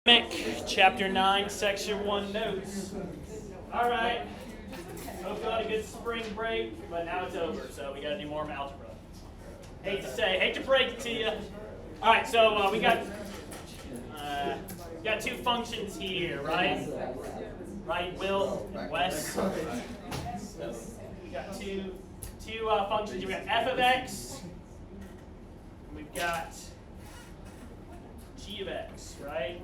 Chapter 9, Section 1 notes. All right. Hope you had a good spring break, but now it's over, so we got to do more algebra. Hate to break it to you. All right, so we got two functions here, right? Right, Will and Wes. So we got two functions. We got f of x. And we've got g of x, right?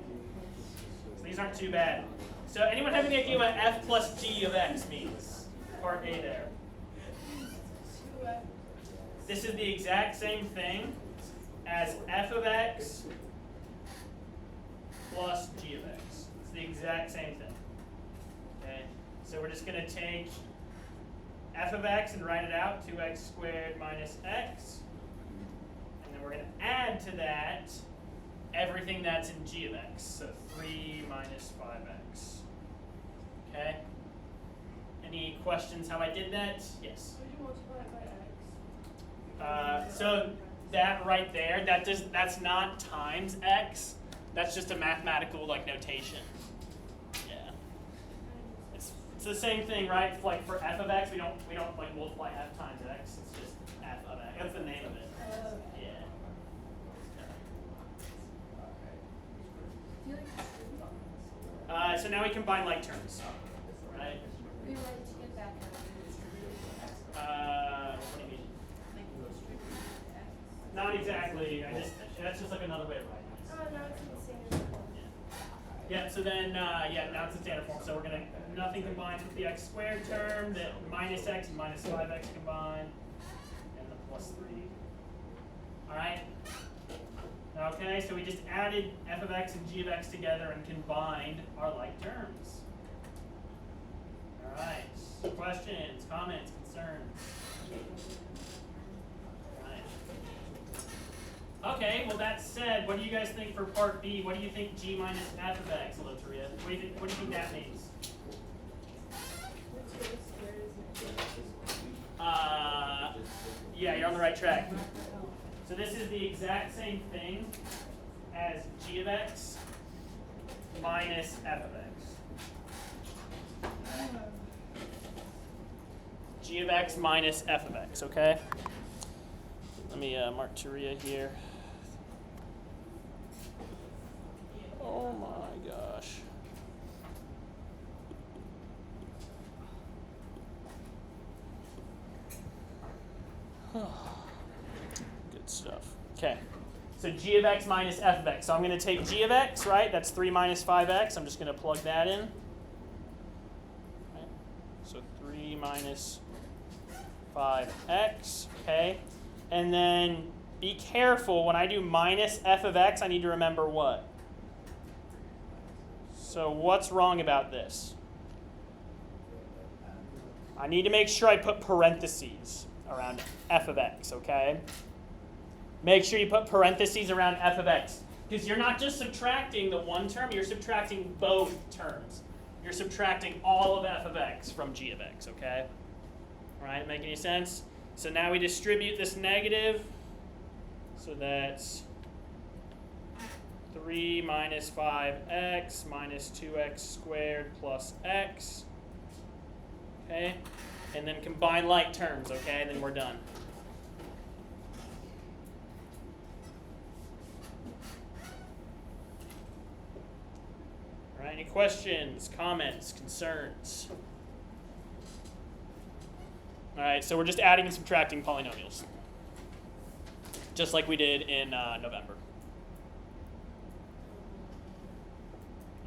These aren't too bad. So anyone have any idea what f plus g of x means? Part A there. This is the exact same thing as f of x plus g of x. It's the exact same thing. Okay. So we're just going to take f of x and write it out, 2x squared minus x. And then we're going to add to that everything that's in g of x, so 3 minus 5x. Okay? Any questions how I did that? Yes? Would you multiply it by x? So that right there, that's not times x. That's just a mathematical notation. Yeah. It's the same thing, right? Like for f of x, we don't multiply f times x. It's just f of x. That's the name of it. Yeah. So now we combine like terms, right? We want to get back What do you mean? Not exactly. That's just like another way of writing it. Oh, no, it's in the standard form. Yeah. So then, now it's in standard form. So we're gonna nothing combines with the x squared term. The minus x and minus 5x combine, and the plus 3. All right. Okay, so we just added f of x and g of x together and combined our like terms. All right. Questions, comments, concerns? All right. Okay, well that said, what do you guys think for part B? What do you think g minus f of x, Loteria? What do you think that means? Yeah, you're on the right track. So this is the exact same thing as g of x minus f of x. G of x minus f of x, okay? Let me mark Turia here. Oh my gosh. Good stuff. Okay. So g of x minus f of x. So I'm going to take g of x, right? That's 3 minus 5x. I'm just going to plug that in. Okay. So 3 minus 5x. Okay. And then be careful. When I do minus f of x, I need to remember what? So what's wrong about this? I need to make sure I put parentheses around f of x, okay? Make sure you put parentheses around f of x, because you're not just subtracting the one term, you're subtracting both terms. You're subtracting all of f of x from g of x, okay? All right, make any sense? So now we distribute this negative, so that's 3 minus 5x minus 2x squared plus x, okay? And then combine like terms, okay? Then we're done. All right, any questions, comments, concerns? All right, so we're just adding and subtracting polynomials, just like we did in November.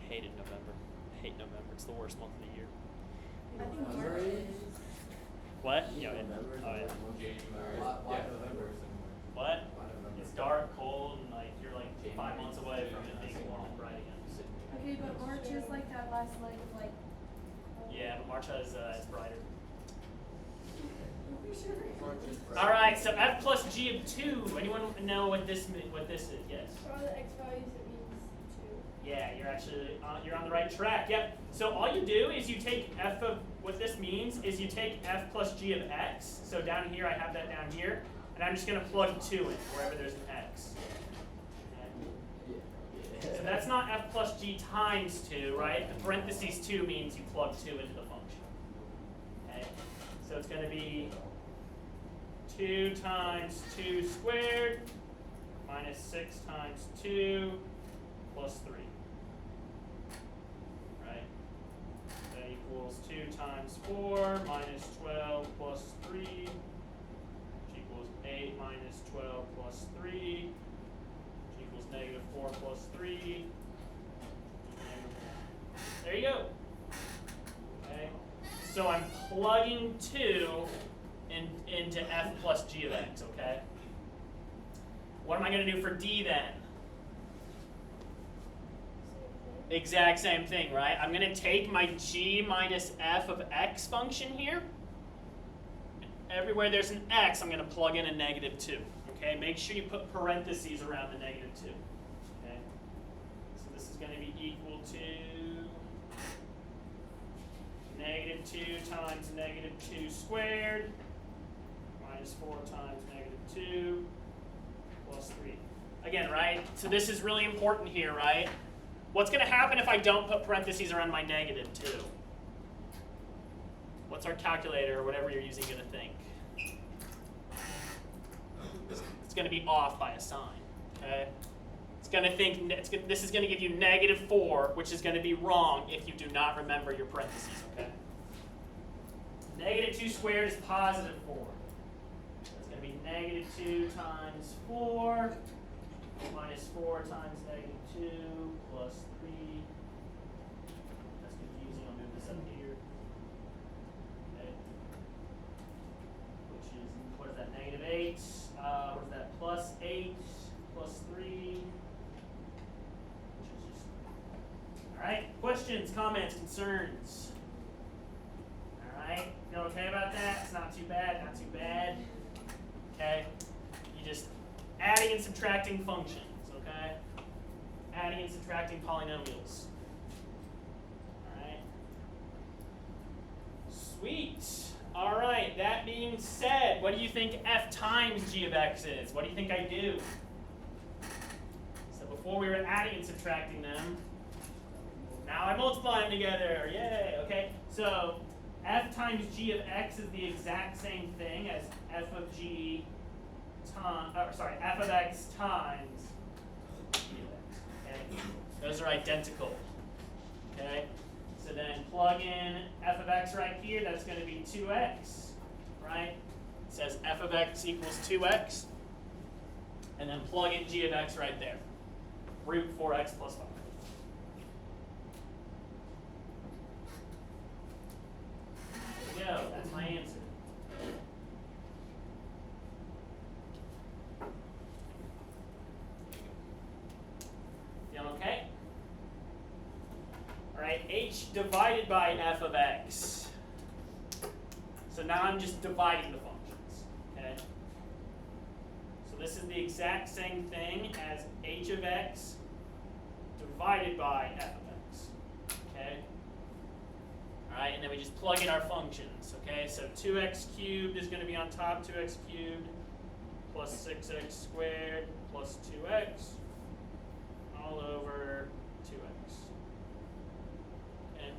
Hated November. Hate November. It's the worst month of the year. I think March is. What? Yeah. Oh, yeah. What? It's dark, cold, and you're 5 months away from it being warm and bright again. Okay, but March is like that last leg of Yeah, but March has it's brighter. All right, so f plus g of 2. Anyone know what this is? Yes. For all the x values, it means 2. Yeah, you're on the right track. Yep. So all you do is you take f of what this means is you take f plus g of x. So down here I have that down here, and I'm just going to plug 2 in wherever there's an x. Okay. So that's not f plus g times 2, right? The parentheses 2 means you plug 2 into the function. Okay? So it's going to be 2 times 2 squared minus 6 times 2 plus 3. Right? That equals 2 times 4 minus 12 plus 3, which equals 8 minus 12 plus 3, which equals negative 4 plus 3. There you go. Okay? So I'm plugging 2 into f plus g of x, okay? What am I going to do for d then? Exact same thing, right? I'm going to take my g minus f of x function here. Everywhere there's an x, I'm going to plug in a negative 2. Okay? Make sure you put parentheses around the negative 2. Okay? So this is going to be equal to negative 2 times negative 2 squared minus 4 times negative 2 plus 3. Again, right? So this is really important here, right? What's going to happen if I don't put parentheses around my negative 2? What's our calculator or whatever you're using going to think? It's going to be off by a sign. Okay? It's going to think this is going to give you negative 4, which is going to be wrong if you do not remember your parentheses. Okay? Negative 2 squared is positive 4. So it's going to be negative 2 times 4 minus 4 times negative 2 plus 3. That's confusing. I'll move this up here. Okay. Which is, what is that, negative 8? What is that, plus 8 plus 3? Which is just, all right, questions, comments, concerns? All right, feel okay about that? It's not too bad, not too bad. Okay, you just adding and subtracting functions, okay? Adding and subtracting polynomials. Alright. Sweet. Alright, that being said, what do you think f times g of x is? What do you think I do? So before we were adding and subtracting them, now I multiply them together. Yay, okay? So f times g of x is the exact same thing as f of g f of x times g of x. Okay? Those are identical. Okay? So then plug in f of x right here, that's going to be 2x, right? It says f of x equals 2x. And then plug in g of x right there. Root 4x plus 5. There we go, that's my answer. Okay? All right, h divided by f of x. So now I'm just dividing the functions, okay? So this is the exact same thing as h of x divided by f of x, okay? All right, and then we just plug in our functions, okay? So 2x cubed is going to be on top, 2x cubed plus 6x squared plus 2x. All over 2x. Okay.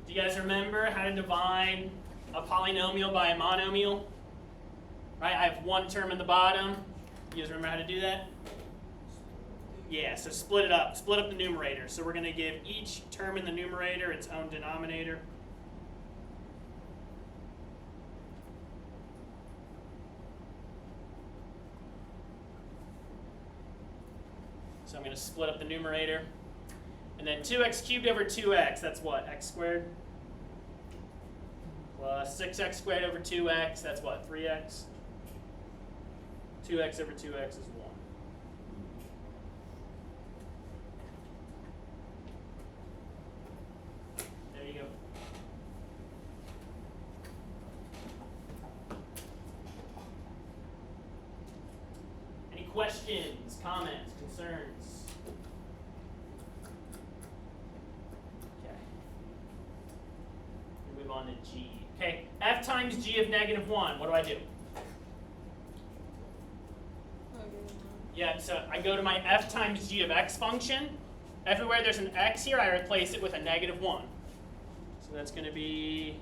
Do you guys remember how to divide a polynomial by a monomial? Right, I have one term in the bottom. You guys remember how to do that? Yeah, so split it up. Split up the numerator. So we're going to give each term in the numerator its own denominator. So I'm going to split up the numerator. And then 2x cubed over 2x, that's what? X squared? Plus 6x squared over 2x, that's what? 3x? 2x over 2x is 1. There you go. Any questions, comments, concerns? Okay. We move on to G. Okay, f times g of -1. What do I do? Yeah, so I go to my f times g of x function. Everywhere there's an x here, I replace it with a -1. So that's going to be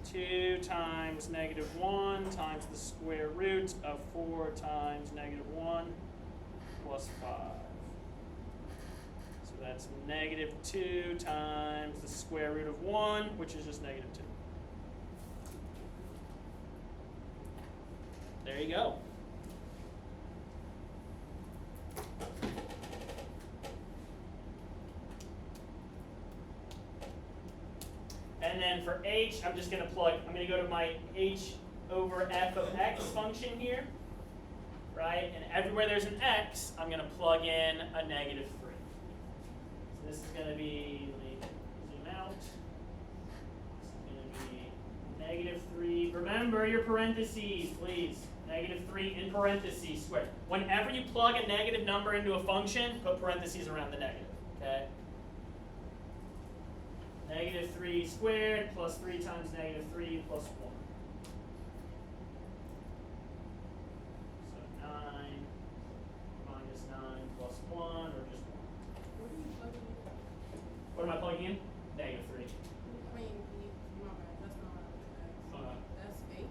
2 times -1 times the square root of 4 times -1 plus 5. So that's -2 times the square root of 1, which is just -2. There you go. And then for h, I'm just going to plug, I'm going to go to my h over f of x function here, right? And everywhere there's an x, I'm going to plug in a -3. So this is going to be, let me zoom out. This is going to be -3. Remember your parentheses, please. -3 in parentheses squared. Whenever you plug a negative number into a function, put parentheses around the negative, okay? -3 squared plus 3 times -3 plus 1. So 9 minus 9 plus 1, or just 1. What are you plugging in? What am I plugging in? -3. I mean, my bad, that's not what I was asking.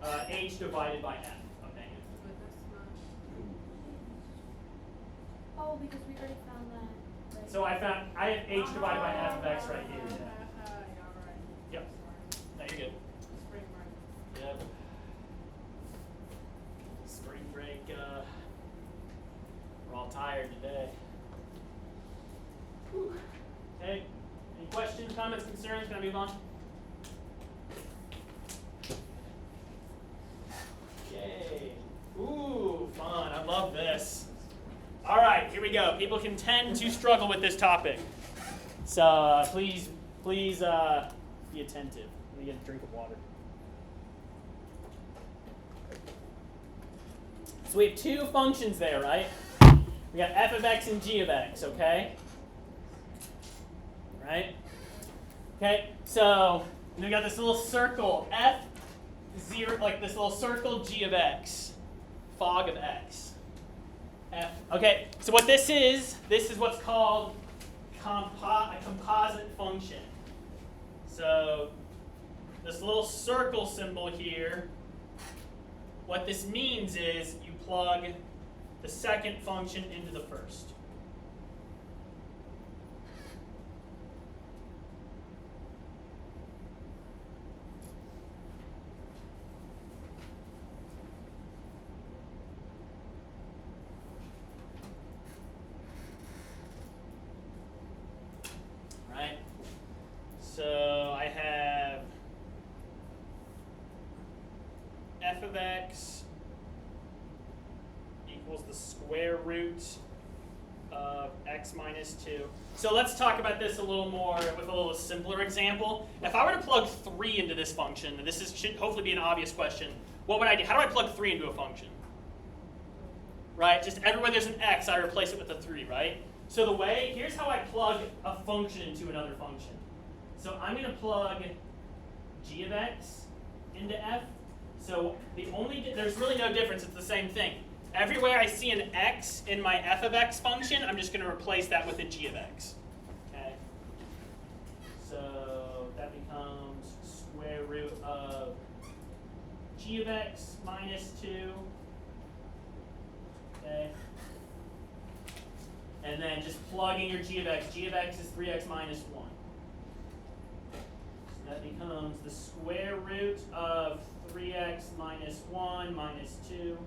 That's H, H divided by f of negative. but that's not. Oh, because we already found that. Right? So I have h divided by f of x right here. Yeah, Yeah. alright. Yep. No, you're good. Spring break. Yep. Spring break, we're all tired today. Whew. Okay. Any questions, comments, concerns? Can I move on? Yay. Ooh, fun. I love this. All right, here we go. People can tend to struggle with this topic. So please be attentive. Let me get a drink of water. So we have two functions there, right? We got f of x and g of x, okay? Right? Okay, so we got this little circle, f0, like this little circle g of x, fog of x. F. Okay, so what this is what's called a composite function. So this little circle symbol here, what this means is you plug the second function into the first. Right? So I have f of x equals the square root of x minus 2. So let's talk about this a little more with a little simpler example. If I were to plug 3 into this function, and this should hopefully be an obvious question, what would I do? How do I plug 3 into a function? Right? Just everywhere there's an x, I replace it with a 3, right? So here's how I plug a function into another function. So I'm going to plug g of x into f. So there's really no difference, it's the same thing. Everywhere I see an x in my f of x function, I'm just going to replace that with a g of x. Okay? So that becomes square root of g of x minus 2. Okay? And then just plug in your g of x. G of x is 3x minus 1. So that becomes the square root of 3x minus 1 minus 2.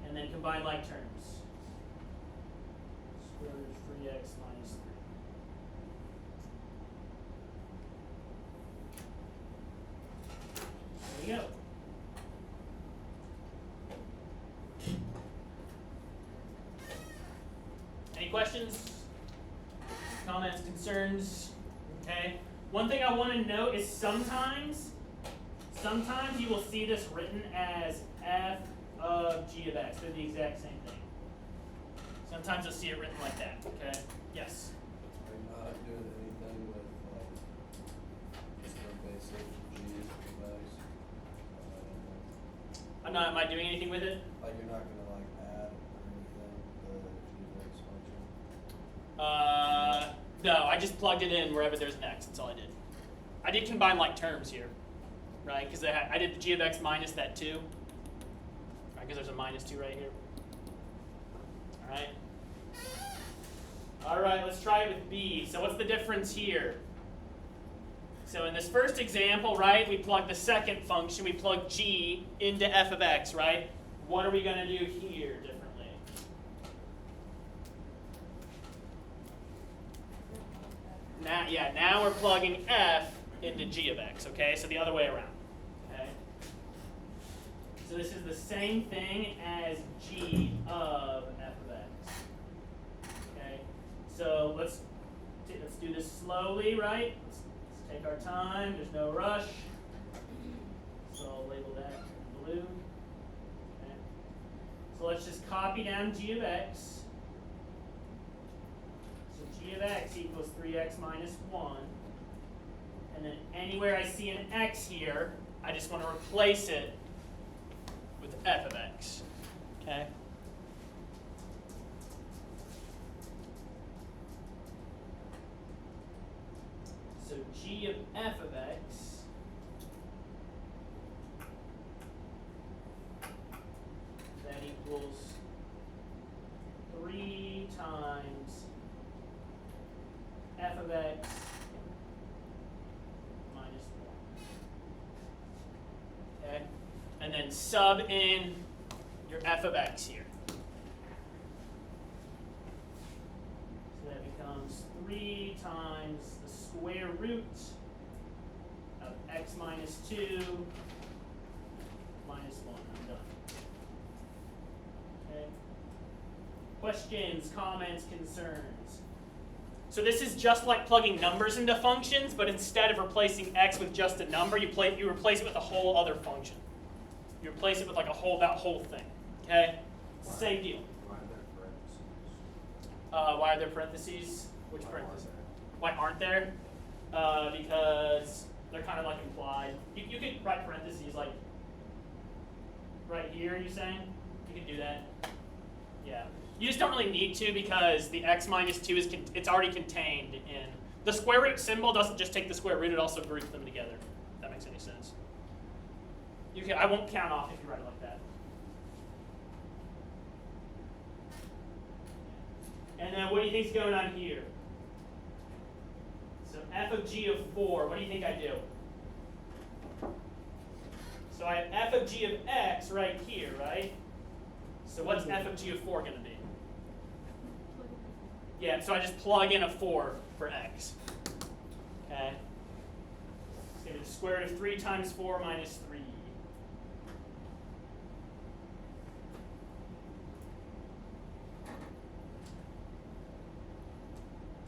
And then combine like terms. Square root of 3x minus 3. There you go. Any questions, comments, concerns? Okay. One thing I want to note is sometimes you will see this written as f of g of x. They're the exact same thing. Sometimes you'll see it written like that. Okay. Yes. Are you not doing anything with just the basic g's of x? I'm not. Am I doing anything with it? Like you're not gonna like add or anything the g of x function. No, I just plugged it in wherever there's an x. That's all I did. I did combine like terms here, right? Because I did the g of x minus that 2. Right, because there's a minus 2 right here. All right. All right, let's try it with b. So what's the difference here? So in this first example, right, we plug the second function. We plug g into f of x, right? What are we going to do here differently? Now we're plugging f into g of x, okay? So the other way around, okay? So this is the same thing as g of f of x, okay? So let's do this slowly, right? Let's take our time. There's no rush. So I'll label that blue. Okay. So let's just copy down g of x. So g of x equals 3x minus 1. And then anywhere I see an x here, I just want to replace it with f of x. Okay? So g of f of x that equals 3 times f of x minus 1. Okay? And then sub in your f of x here. So that becomes 3 times the square root of x minus 2 minus 1. I'm done. Okay. Questions, comments, concerns? So this is just like plugging numbers into functions, but instead of replacing x with just a number, you replace it with a whole other function. You replace it with like that whole thing. Okay? Same deal. Why are there parentheses? Why are there parentheses? Which parentheses? Why aren't there? Because they're kind of like implied. You could write parentheses like right here, you saying? You could do that. Yeah. You just don't really need to because the x minus 2 it's already contained in. The square root symbol doesn't just take the square root, it also groups them together. If that makes any sense. I won't count off if you write it like that. And then what do you think's going on here? So f of g of 4, what do you think I do? So I have f of g of x right here, right? So what's f of g of 4 going to be? Yeah, so I just plug in a 4 for x. Okay? It's going to be the square root of 3 times 4 minus 3.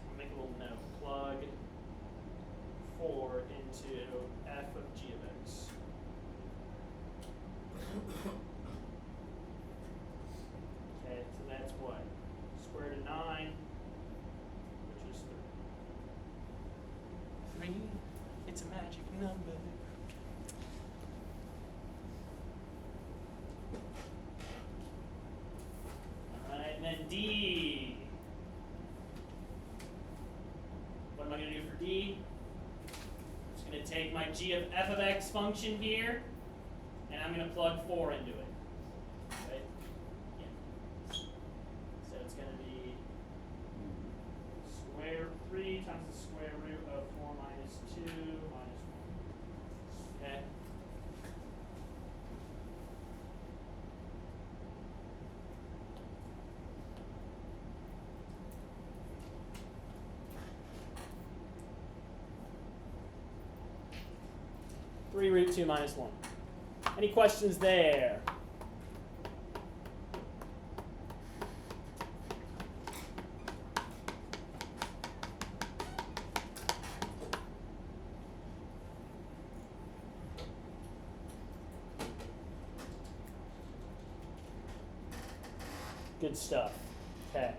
I'll make a little note. Plug 4 into f of g of x. Okay, so that's what? Square root of 9. Which is 3. 3, it's a magic number. Alright, and then D. What am I going to do for D? I'm just going to take my g of f of x function here, and I'm going to plug 4 into it. Right? Yeah. So it's going to be square 3 times the square root of 4 minus 2 minus 1. Okay? Three root 2 minus 1. Any questions there? Good stuff. Okay.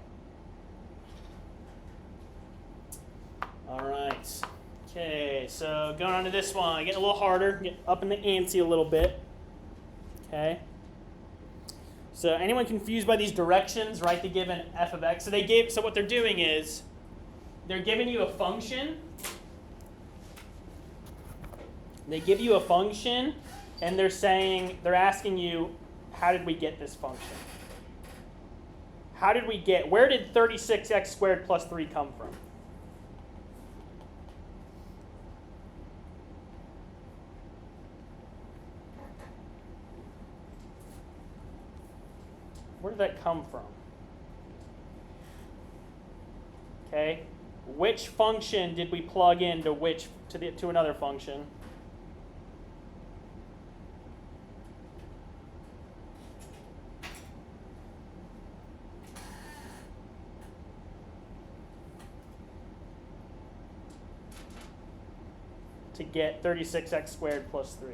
All right. Okay, so going on to this one, getting a little harder, get up in the ante a little bit. Okay. So anyone confused by these directions, write the given f of x. So what they're doing is they're giving you a function. They give you a function and they're asking you, how did we get this function? Where did 36x squared plus 3 come from? Where did that come from? Okay, which function did we plug into to another function? To get 36x squared plus 3.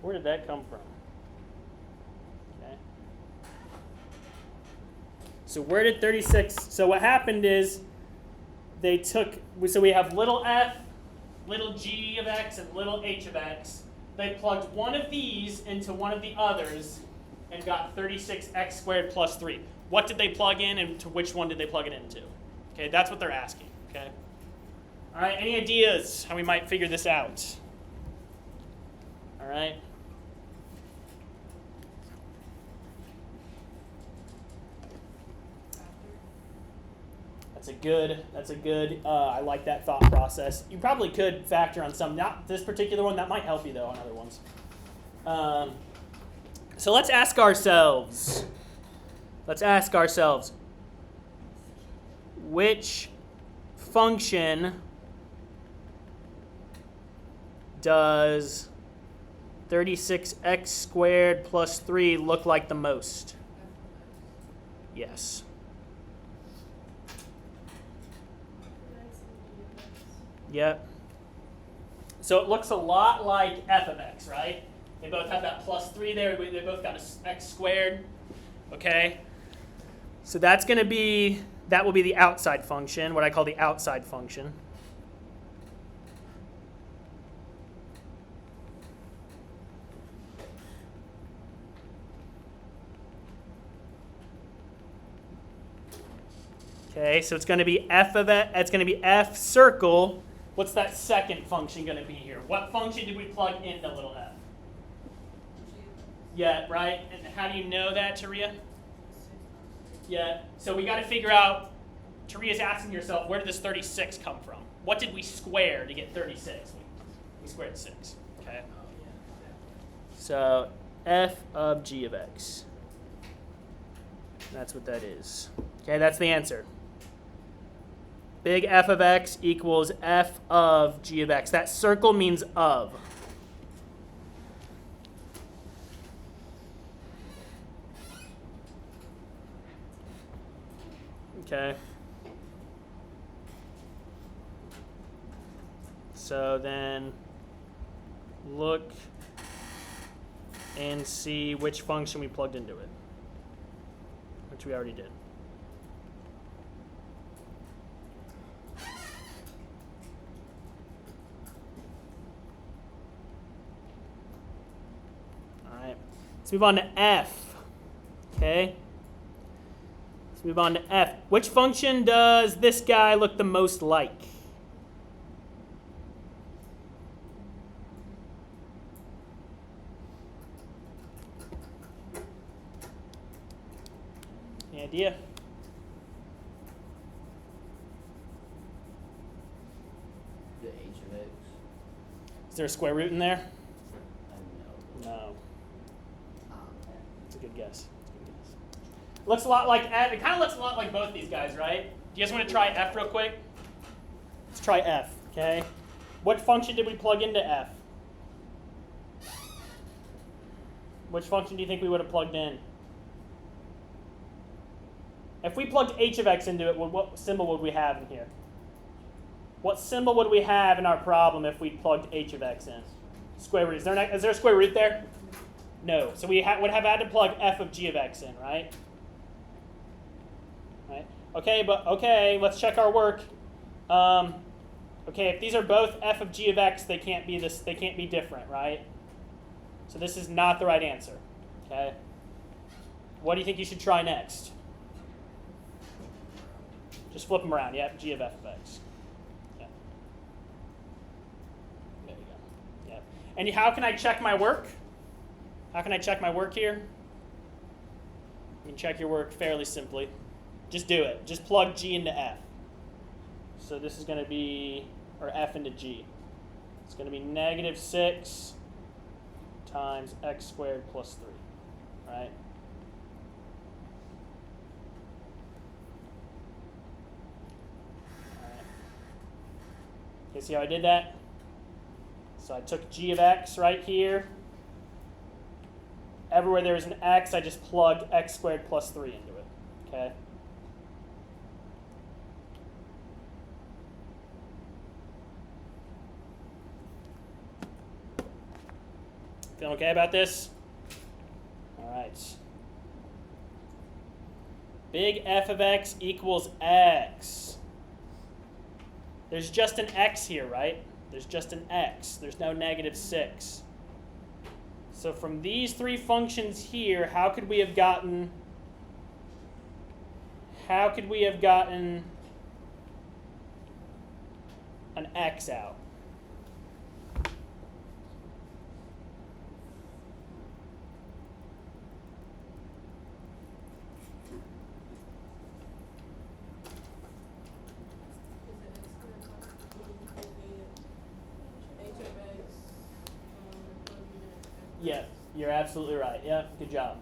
Where did that come from? Okay. So where did 36, so what happened is so we have little f, little g of x, and little h of x. They plugged one of these into one of the others and got 36x squared plus 3. What did they plug in and to which one did they plug it into? Okay, that's what they're asking, okay? All right, any ideas how we might figure this out? All right. That's a good, I like that thought process. You probably could factor on some, not this particular one, that might help you though on other ones. So let's ask ourselves, which function does 36x squared plus 3 look like the most? Yes. Yep. So it looks a lot like f of x, right? They both have that plus 3 there. They both got x squared. Okay. So that will be the outside function, what I call the outside function. Okay, so it's going to be f of it. It's going to be f circle. What's that second function going to be here? What function did we plug into little f? Yeah, right? And how do you know that, Taria? Yeah, so we got to figure out, Taria's asking herself, where did this 36 come from? What did we square to get 36? We squared 6, okay? So f of g of x. That's what that is. Okay, that's the answer. Big F of x equals f of g of x. That circle means of. Okay. So then look and see which function we plugged into it, which we already did. All right. Let's move on to f. Okay. Let's move on to f. Which function does this guy look the most like? Any idea? The h of x? Is there a square root in there? No. No. It's a good guess. Looks a lot like f. It kind of looks a lot like both these guys, right? Do you guys want to try f real quick? Let's try f, okay? What function did we plug into f? Which function do you think we would have plugged in? If we plugged h of x into it, what symbol would we have in here? What symbol would we have in our problem if we plugged h of x in? Square root. Is there a square root there? No. So we would have had to plug f of g of x in, right? Right. Okay, let's check our work. Okay, if these are both f of g of x, they can't be this. They can't be different, right? So this is not the right answer. Okay. What do you think you should try next? Just flip them around. Yep, g of f of x. Yeah. There you go. Yep. And how can I check my work? How can I check my work here? You can check your work fairly simply. Just do it. Just plug g into f. So this is going to be, or f into g. It's going to be negative 6 times x squared plus 3, right? All right. Okay, see how I did that? So I took g of x right here. Everywhere there is an x, I just plugged x squared plus 3 into it, okay? Feeling okay about this? All right. Big F of x equals x. There's just an x here, right? There's just an x. There's no negative 6. So from these three functions here, how could we have gotten an x out? Yeah, you're absolutely right. Yeah, good job.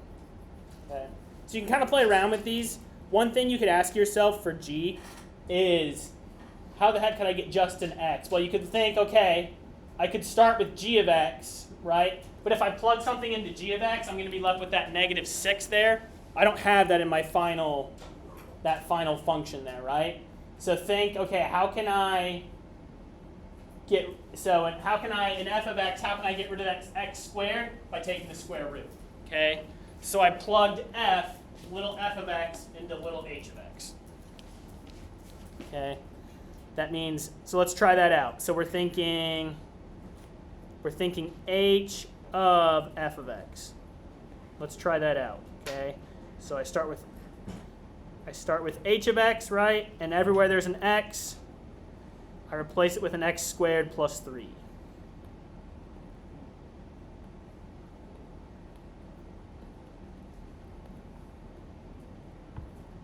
Okay. So you can kind of play around with these. One thing you could ask yourself for g is, how the heck could I get just an x? Well, you could think, okay, I could start with g of x, right? But if I plug something into g of x, I'm going to be left with that negative 6 there. I don't have that in my final function there, right? So think, okay, how can I in f of x, how can I get rid of that x squared? By taking the square root, okay? So I plugged little f of x into little h of x, okay? That means, so let's try that out. So we're thinking h of f of x. Let's try that out, okay? So I start with h of x, right? And everywhere there's an x, I replace it with an x squared plus 3.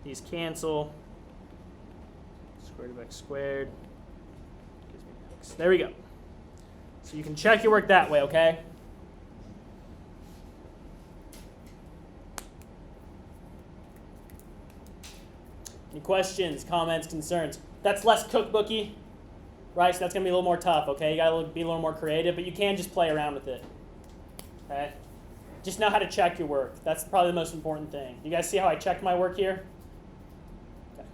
These cancel. Square root of x squared gives me x. There we go. So you can check your work that way, okay? Any questions, comments, concerns? That's less cookbooky, right? So that's going to be a little more tough, okay? You got to be a little more creative, but you can just play around with it, okay? Just know how to check your work. That's probably the most important thing. You guys see how I checked my work here? Okay.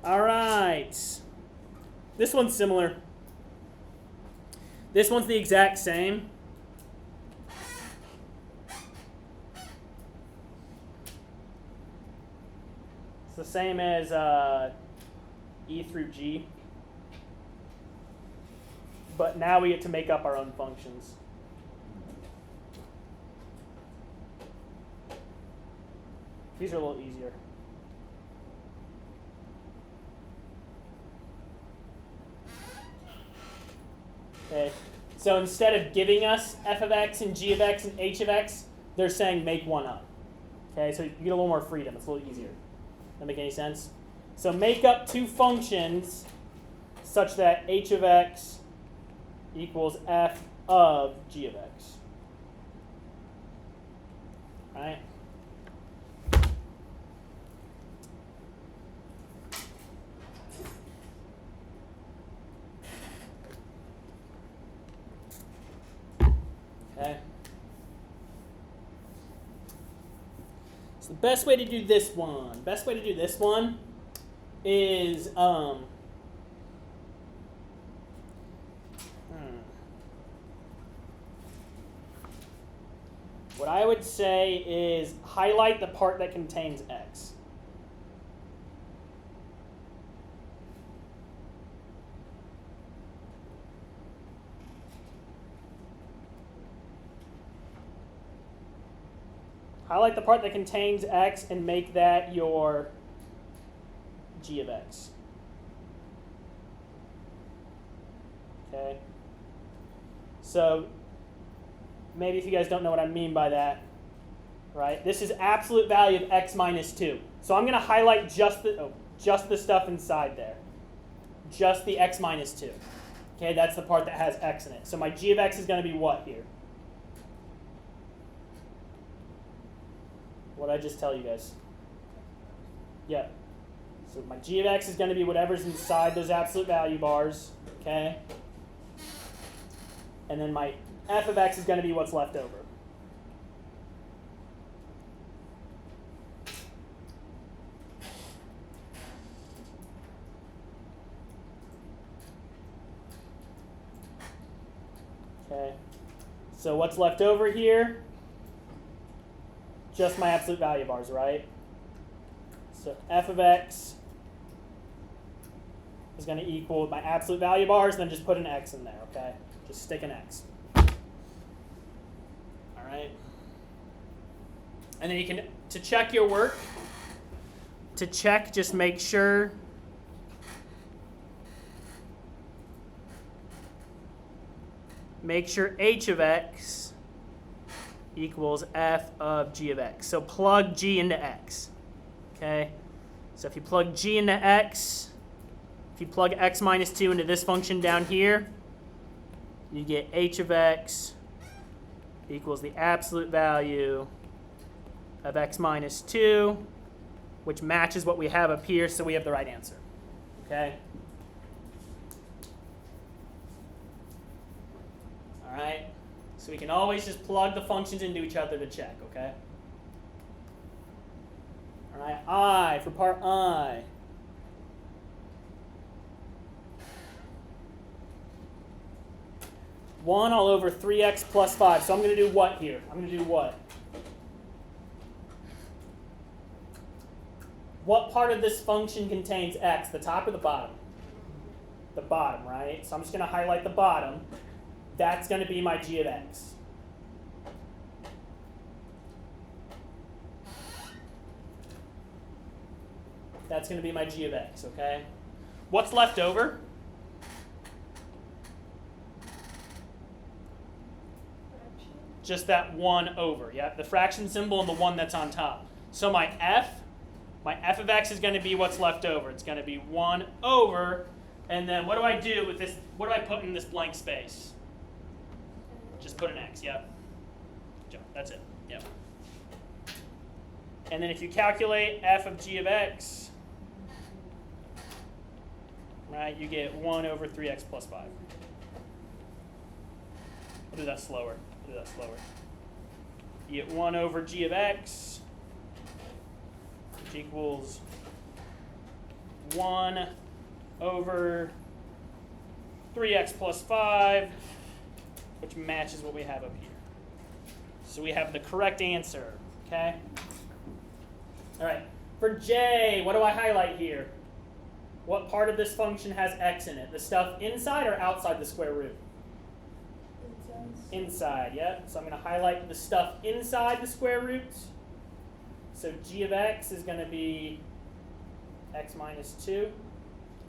All right. This one's similar. This one's the exact same. It's the same as E through G. But now we get to make up our own functions. These are a little easier. Okay. So instead of giving us f of x and g of x and h of x, they're saying make one up. Okay, so you get a little more freedom. It's a little easier. That make any sense? So make up two functions such that h of x equals f of g of x. All right? Okay. So the best way to do this one, is what I would say is highlight the part that contains x. Highlight the part that contains x and make that your g of x. Okay. So maybe if you guys don't know what I mean by that, right? This is absolute value of x minus 2. So I'm going to highlight just the stuff inside there. Just the x minus 2. Okay, that's the part that has x in it. So my g of x is going to be what here? What did I just tell you guys? Yeah. So my g of x is going to be whatever's inside those absolute value bars. Okay. And then my f of x is going to be what's left over. Okay. So what's left over here? Just my absolute value bars, right? So f of x is going to equal my absolute value bars, then just put an x in there, okay? Just stick an x. All right. And then you can, to check your work, just make sure h of x equals f of g of x. So plug g into x. Okay? So if you plug g into x, if you plug x minus 2 into this function down here, you get h of x equals the absolute value of x minus 2, which matches what we have up here, so we have the right answer. Okay? All right? So we can always just plug the functions into each other to check, okay? All right, I, for part I. One all over 3x plus 5. So I'm going to do what here? I'm going to do what? What part of this function contains x? The top or the bottom? The bottom, right? So I'm just going to highlight the bottom. That's going to be my g of x. That's going to be my g of x, okay? What's left over? Just that 1 over, yeah? The fraction symbol and the 1 that's on top. So my f of x is going to be what's left over. It's going to be 1 over, and then what do I do with this? What do I put in this blank space? Just put an x, yep. That's it, yep. And then if you calculate f of g of x, right, you get 1 over 3x plus 5. I'll do that slower. You get 1 over g of x, which equals 1 over 3x plus 5, which matches what we have up here. So we have the correct answer, okay? All right, for j, what do I highlight here? What part of this function has x in it? The stuff inside or outside the square root? Inside, yeah. So I'm going to highlight the stuff inside the square root. So g of x is going to be x minus 2,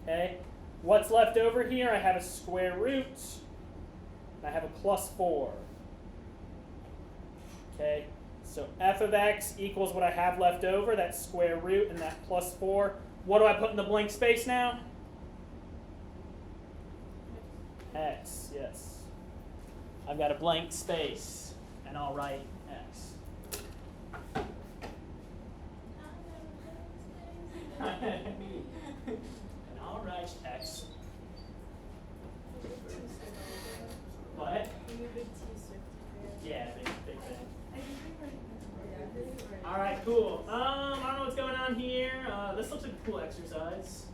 okay? What's left over here? I have a square root. I have a plus 4. Okay, so f of x equals what I have left over, that square root and that plus 4. What do I put in the blank space now? X, yes. I've got a blank space, and I'll write x. And I'll write x. What? Yeah, big thing. All right, cool. I don't know what's going on here. This looks like a cool exercise.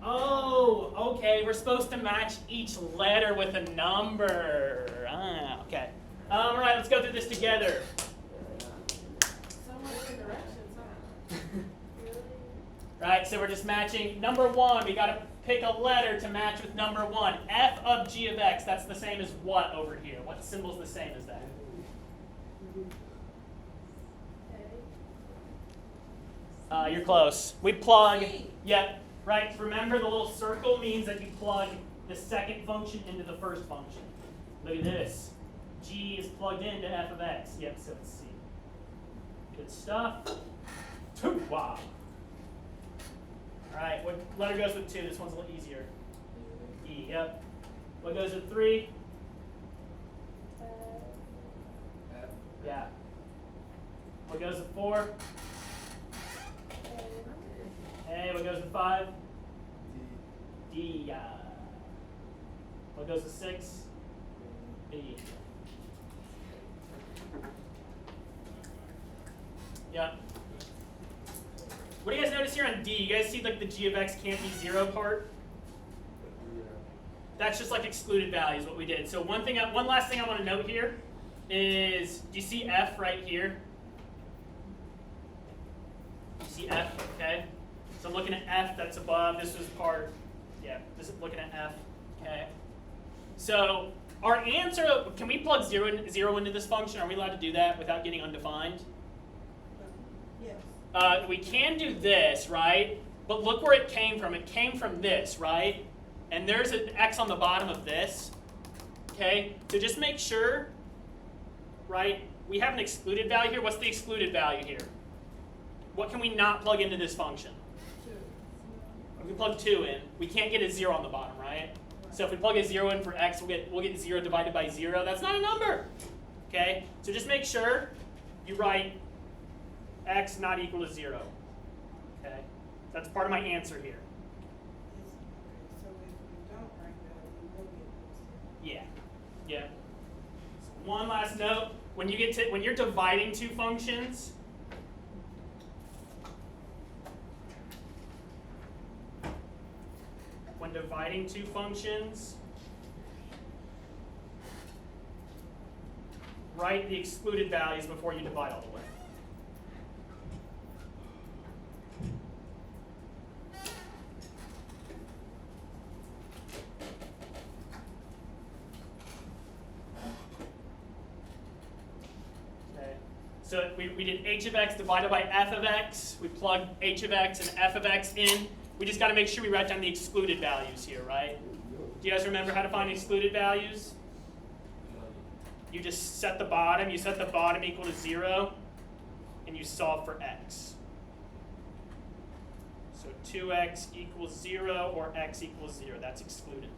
Oh, okay. We're supposed to match each letter with a number. Okay. All right, let's go through this together. So much directions, huh? Right, so we're just matching number 1. We got to pick a letter to match with number 1. F of g of x. That's the same as what over here? What symbol's the same as that? You're close. We plug. C. Yep. Right. Remember, the little circle means that you plug the second function into the first function. Look at this. G is plugged into f of x. Yep. So it's C. Good stuff. 2. Wow. All right. What letter goes with 2? This one's a little easier. E. Yep. What goes with 3? Yeah. What goes with 4? A. What goes with 5? D. What goes with 6? B. Yeah. What do you guys notice here on D? You guys see like the g of x can't be 0 part? That's just like excluded values, what we did. So one last thing I want to note here is, do you see f right here? You see f, okay? So I'm looking at f, that's above. This was part, yeah, this is looking at f, okay? So our answer, can we plug 0 into this function? Are we allowed to do that without getting undefined? Yes. We can do this, right? But look where it came from. It came from this, right? And there's an x on the bottom of this, okay? So just make sure, right? We have an excluded value here. What's the excluded value here? What can we not plug into this function? 2. We can plug 2 in. We can't get a 0 on the bottom, right? So if we plug a 0 in for x, we'll get 0 divided by 0. That's not a number, okay? So just make sure you write x not equal to 0, okay? That's part of my answer here. So if we don't write that, we will get this. Yeah, yeah. So one last note: when you're dividing two functions, write the excluded values before you divide all the way. So we did h of x divided by f of x. We plugged h of x and f of x in. We just got to make sure we write down the excluded values here, right? Do you guys remember how to find excluded values? You just set the bottom. You set the bottom equal to 0, and you solve for x. So 2x equals 0 or x equals 0. That's excluded.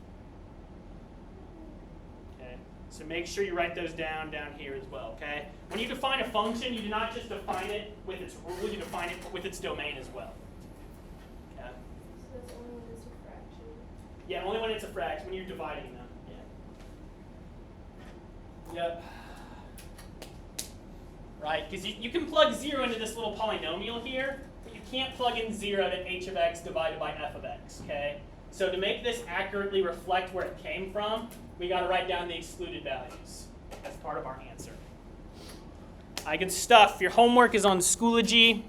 Okay. So make sure you write those down here as well, okay? When you define a function, you do not just define it with its rule, you define it with its domain as well. Okay? So that's only when it's a fraction. Yeah, only when it's a fraction, when you're dividing them. Yeah. Yep. Right, because you can plug 0 into this little polynomial here, but you can't plug in 0 to h of x divided by f of x, okay? So to make this accurately reflect where it came from, we got to write down the excluded values as part of our answer. Good stuff. Your homework is on Schoology.